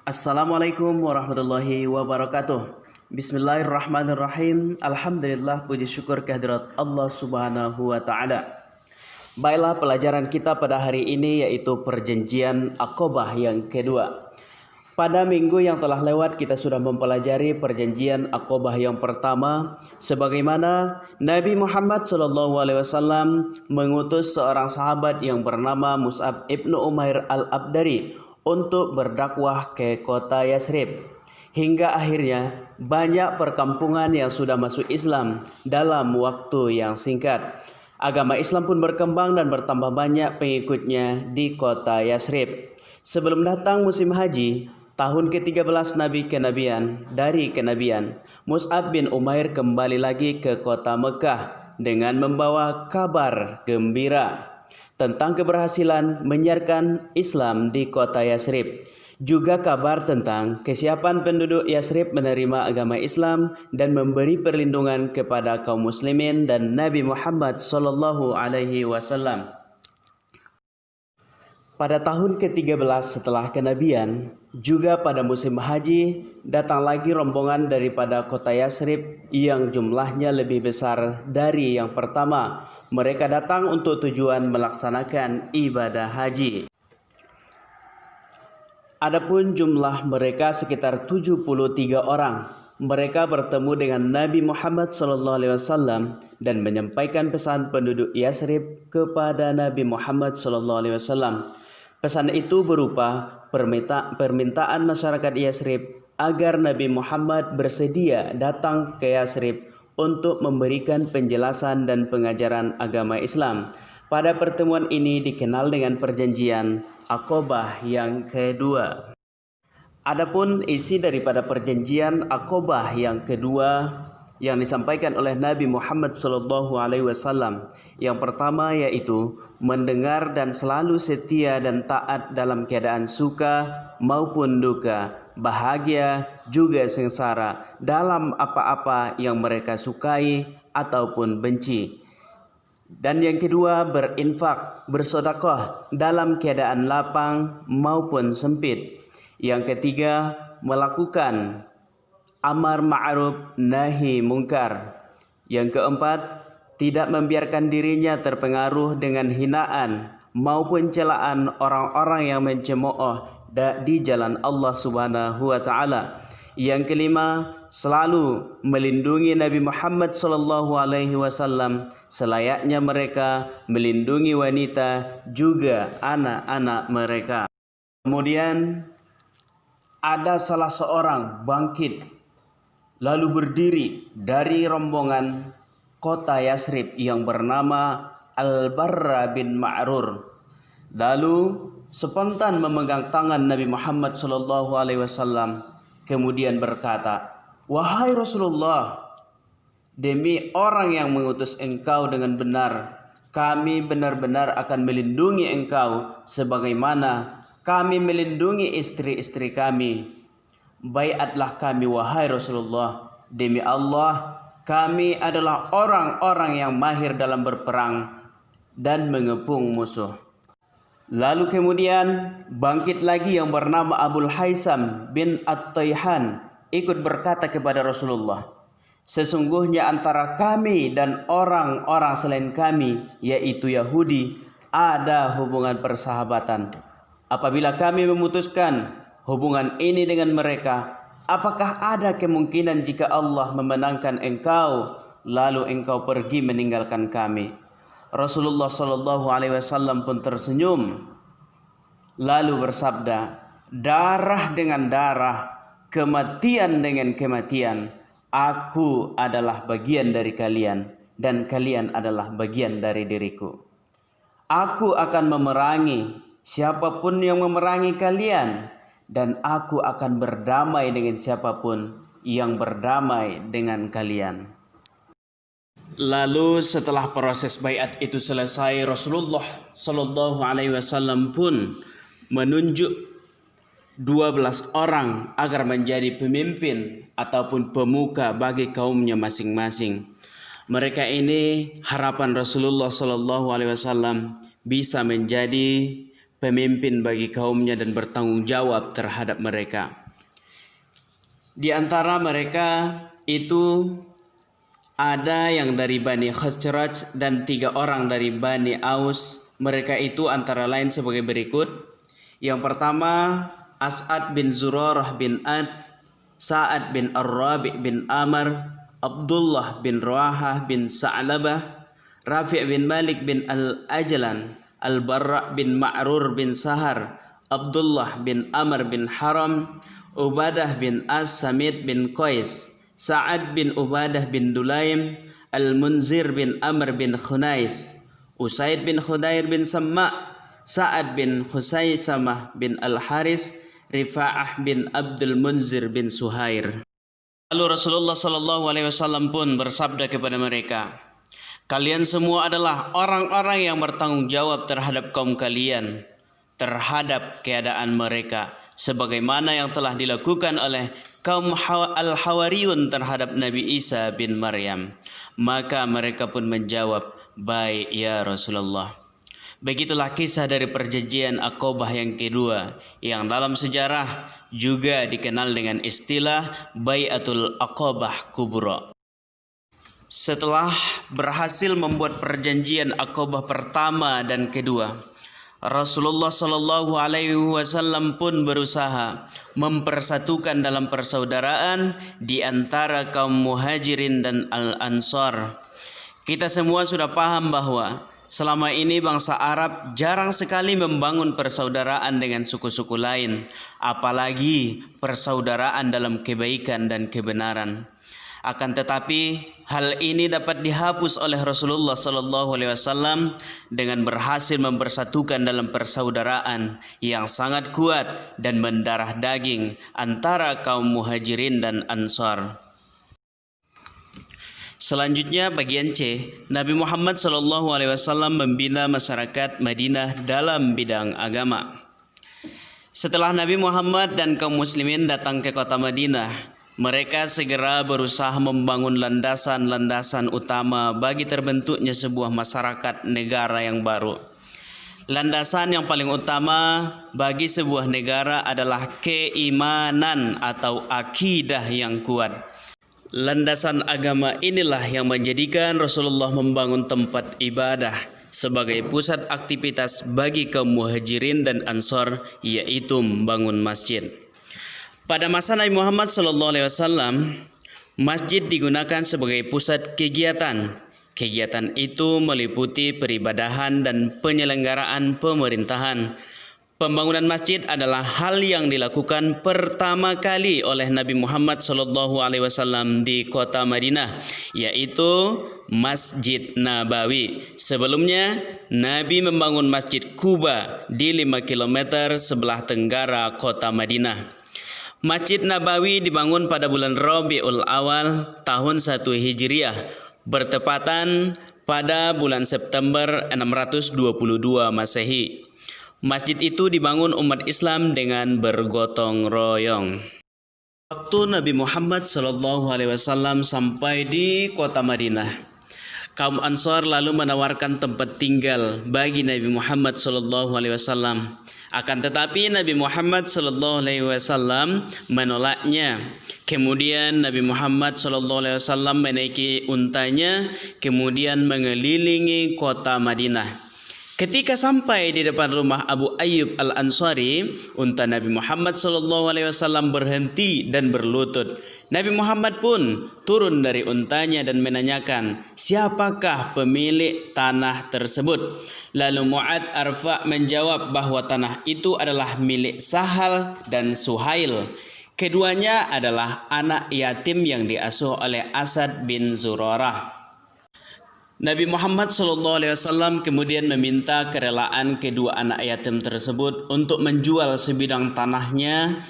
Assalamualaikum warahmatullahi wabarakatuh. Bismillahirrahmanirrahim. Alhamdulillah, puji syukur kehadirat Allah subhanahu wa ta'ala. Baiklah, pelajaran kita pada hari ini yaitu perjanjian Aqabah yang kedua. Pada minggu yang telah lewat kita sudah mempelajari perjanjian Aqabah yang pertama, sebagaimana Nabi Muhammad SAW mengutus seorang sahabat yang bernama Mus'ab ibnu Umair al-Abdari untuk berdakwah ke kota Yasrib. Hingga akhirnya banyak perkampungan yang sudah masuk Islam dalam waktu yang singkat. Agama Islam pun berkembang dan bertambah banyak pengikutnya di kota Yasrib. Sebelum datang musim haji, tahun ke-13 dari kenabian, Mus'ab bin Umair kembali lagi ke kota Mekah dengan membawa kabar gembira tentang keberhasilan menyiarkan Islam di kota Yasrib. Juga kabar tentang kesiapan penduduk Yasrib menerima agama Islam dan memberi perlindungan kepada kaum muslimin dan Nabi Muhammad SAW. Pada tahun ke-13 setelah kenabian, juga pada musim haji, datang lagi rombongan daripada kota Yasrib yang jumlahnya lebih besar dari yang pertama. Mereka datang untuk tujuan melaksanakan ibadah haji. Adapun jumlah mereka sekitar 73 orang. Mereka bertemu dengan Nabi Muhammad SAW dan menyampaikan pesan penduduk Yasrib kepada Nabi Muhammad SAW. Pesan itu berupa permintaan masyarakat Yasrib agar Nabi Muhammad bersedia datang ke Yasrib untuk memberikan penjelasan dan pengajaran agama Islam. Pada pertemuan ini dikenal dengan perjanjian Aqabah yang kedua. Adapun isi daripada perjanjian Aqabah yang kedua yang disampaikan oleh Nabi Muhammad SAW, yang pertama yaitu mendengar dan selalu setia dan taat dalam keadaan suka maupun duka, bahagia juga sengsara, dalam apa-apa yang mereka sukai ataupun benci. Dan yang kedua, berinfak, bersedekah dalam keadaan lapang maupun sempit. Yang ketiga, melakukan amar ma'ruf nahi mungkar. Yang keempat, tidak membiarkan dirinya terpengaruh dengan hinaan maupun celaan orang-orang yang mencemooh di jalan Allah Subhanahu wa taala. Yang kelima, selalu melindungi Nabi Muhammad SAW selayaknya mereka melindungi wanita juga anak-anak mereka. Kemudian ada salah seorang bangkit lalu berdiri dari rombongan kota Yasrib yang bernama Al-Barra bin Ma'rur. Lalu spontan memegang tangan Nabi Muhammad SAW, kemudian berkata, "Wahai Rasulullah, demi orang yang mengutus engkau dengan benar, kami benar-benar akan melindungi engkau sebagaimana kami melindungi istri-istri kami. Baiatlah kami wahai Rasulullah, demi Allah kami adalah orang-orang yang mahir dalam berperang dan mengepung musuh." Lalu kemudian bangkit lagi yang bernama Abul Haisam bin At-Tayhan ikut berkata kepada Rasulullah, "Sesungguhnya antara kami dan orang-orang selain kami, yaitu Yahudi, ada hubungan persahabatan. Apabila kami memutuskan hubungan ini dengan mereka, apakah ada kemungkinan jika Allah memenangkan engkau, lalu engkau pergi meninggalkan kami?" Rasulullah SAW pun tersenyum, lalu bersabda, "Darah dengan darah, kematian dengan kematian. Aku adalah bagian dari kalian, dan kalian adalah bagian dari diriku. Aku akan memerangi siapapun yang memerangi kalian, dan aku akan berdamai dengan siapapun yang berdamai dengan kalian." Lalu setelah proses baiat itu selesai, Rasulullah SAW pun menunjuk 12 orang agar menjadi pemimpin ataupun pemuka bagi kaumnya masing-masing. Mereka ini harapan Rasulullah SAW bisa menjadi pemimpin bagi kaumnya dan bertanggung jawab terhadap mereka. Di antara mereka itu ada yang dari Bani Khazraj dan 3 orang dari Bani Aus. Mereka itu antara lain sebagai berikut. Yang pertama, As'ad bin Zurarah bin Ad, Sa'ad bin Ar-Rabi' bin Amr, Abdullah bin Ruahah bin Sa'labah, Rafi' bin Malik bin Al-Ajlan, Al-Barra' bin Ma'rur bin Sahar, Abdullah bin Amr bin Haram, Ubadah bin As-Samit bin Qais, Sa'ad bin Ubadah bin Dulaim, Al-Munzir bin Amr bin Khunais, Usaid bin Khudair bin Samma', Sa'ad bin Khusaysamah bin Al-Haris, Rifa'ah bin Abdul Munzir bin Suhair. Lalu Rasulullah SAW pun bersabda kepada mereka, "Kalian semua adalah orang-orang yang bertanggung jawab terhadap kaum kalian, terhadap keadaan mereka, sebagaimana yang telah dilakukan oleh kaum Al-Hawariyun terhadap Nabi Isa bin Maryam." Maka mereka pun menjawab, "Baik ya Rasulullah." Begitulah kisah dari perjanjian Aqabah yang kedua, yang dalam sejarah juga dikenal dengan istilah Bai'atul Aqabah Kubra. Setelah berhasil membuat perjanjian Aqabah pertama dan kedua, Rasulullah Shallallahu Alaihi Wasallam pun berusaha mempersatukan dalam persaudaraan di antara kaum Muhajirin dan Al-Ansar. Kita semua sudah paham bahwa selama ini bangsa Arab jarang sekali membangun persaudaraan dengan suku-suku lain, apalagi persaudaraan dalam kebaikan dan kebenaran. Akan tetapi hal ini dapat dihapus oleh Rasulullah SAW dengan berhasil mempersatukan dalam persaudaraan yang sangat kuat dan mendarah daging antara kaum Muhajirin dan Ansar. Selanjutnya bagian C, Nabi Muhammad SAW membina masyarakat Madinah dalam bidang agama. Setelah Nabi Muhammad dan kaum muslimin datang ke kota Madinah, mereka segera berusaha membangun landasan-landasan utama bagi terbentuknya sebuah masyarakat negara yang baru. Landasan yang paling utama bagi sebuah negara adalah keimanan atau akidah yang kuat. Landasan agama inilah yang menjadikan Rasulullah membangun tempat ibadah sebagai pusat aktivitas bagi kaum Muhajirin dan Ansar, yaitu membangun masjid. Pada masa Nabi Muhammad SAW, masjid digunakan sebagai pusat kegiatan. Kegiatan itu meliputi peribadahan dan penyelenggaraan pemerintahan. Pembangunan masjid adalah hal yang dilakukan pertama kali oleh Nabi Muhammad SAW di kota Madinah, yaitu Masjid Nabawi. Sebelumnya, Nabi membangun Masjid Quba di 5 km sebelah tenggara kota Madinah. Masjid Nabawi dibangun pada bulan Rabiul Awal tahun 1 Hijriah, bertepatan pada bulan September 622 Masehi. Masjid itu dibangun umat Islam dengan bergotong royong. Waktu Nabi Muhammad SAW sampai di kota Madinah, kaum Ansar lalu menawarkan tempat tinggal bagi Nabi Muhammad SAW. Akan tetapi Nabi Muhammad SAW menolaknya. Kemudian Nabi Muhammad SAW menaiki untanya, kemudian mengelilingi kota Madinah. Ketika sampai di depan rumah Abu Ayyub Al-Ansari, unta Nabi Muhammad SAW berhenti dan berlutut. Nabi Muhammad pun turun dari untanya dan menanyakan, siapakah pemilik tanah tersebut? Lalu Mu'ad Arfa menjawab bahwa tanah itu adalah milik Sahal dan Suhail. Keduanya adalah anak yatim yang diasuh oleh Asad bin Zurarah. Nabi Muhammad SAW kemudian meminta kerelaan kedua anak yatim tersebut untuk menjual sebidang tanahnya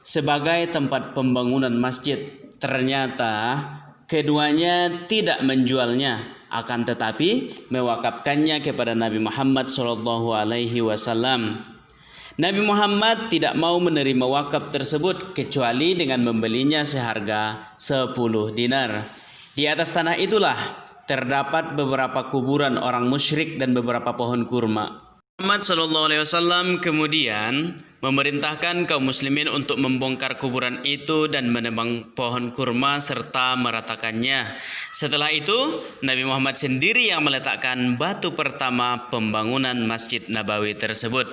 sebagai tempat pembangunan masjid. Ternyata keduanya tidak menjualnya, akan tetapi mewakafkannya kepada Nabi Muhammad SAW. Nabi Muhammad tidak mau menerima wakaf tersebut kecuali dengan membelinya seharga 10 dinar. Di atas tanah itulah terdapat beberapa kuburan orang musyrik dan beberapa pohon kurma. Muhammad SAW kemudian memerintahkan kaum muslimin untuk membongkar kuburan itu dan menebang pohon kurma serta meratakannya. Setelah itu, Nabi Muhammad sendiri yang meletakkan batu pertama pembangunan Masjid Nabawi tersebut.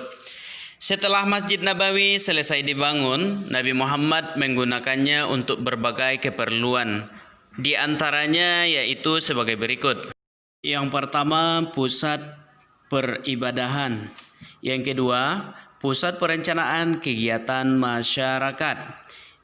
Setelah Masjid Nabawi selesai dibangun, Nabi Muhammad menggunakannya untuk berbagai keperluan. Di antaranya yaitu sebagai berikut. Yang pertama, pusat peribadahan. Yang kedua, pusat perencanaan kegiatan masyarakat.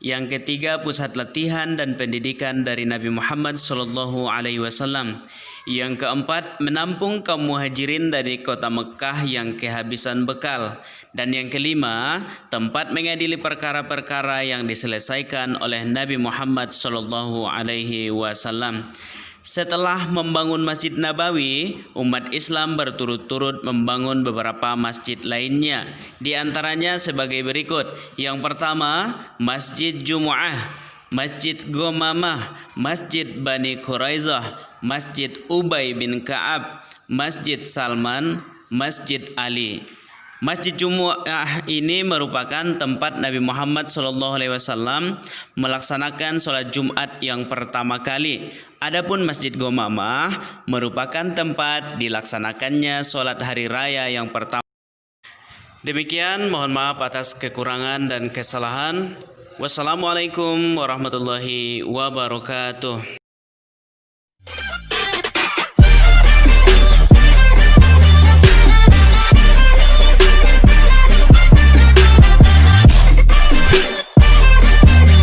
Yang ketiga, pusat latihan dan pendidikan dari Nabi Muhammad SAW. Yang keempat, menampung kaum muhajirin dari kota Mekah yang kehabisan bekal. Dan yang kelima, tempat mengadili perkara-perkara yang diselesaikan oleh Nabi Muhammad SAW. Setelah membangun Masjid Nabawi, umat Islam berturut-turut membangun beberapa masjid lainnya. Di antaranya sebagai berikut. Yang pertama, Masjid Jumu'ah, Masjid Ghamamah, Masjid Bani Quraizah, Masjid Ubay bin Ka'ab, Masjid Salman, Masjid Ali. Masjid Jumu'ah ini merupakan tempat Nabi Muhammad SAW melaksanakan sholat Jumat yang pertama kali. Adapun Masjid Ghamamah merupakan tempat dilaksanakannya sholat hari raya yang pertama. Demikian, mohon maaf atas kekurangan dan kesalahan. Wassalamualaikum warahmatullahi wabarakatuh.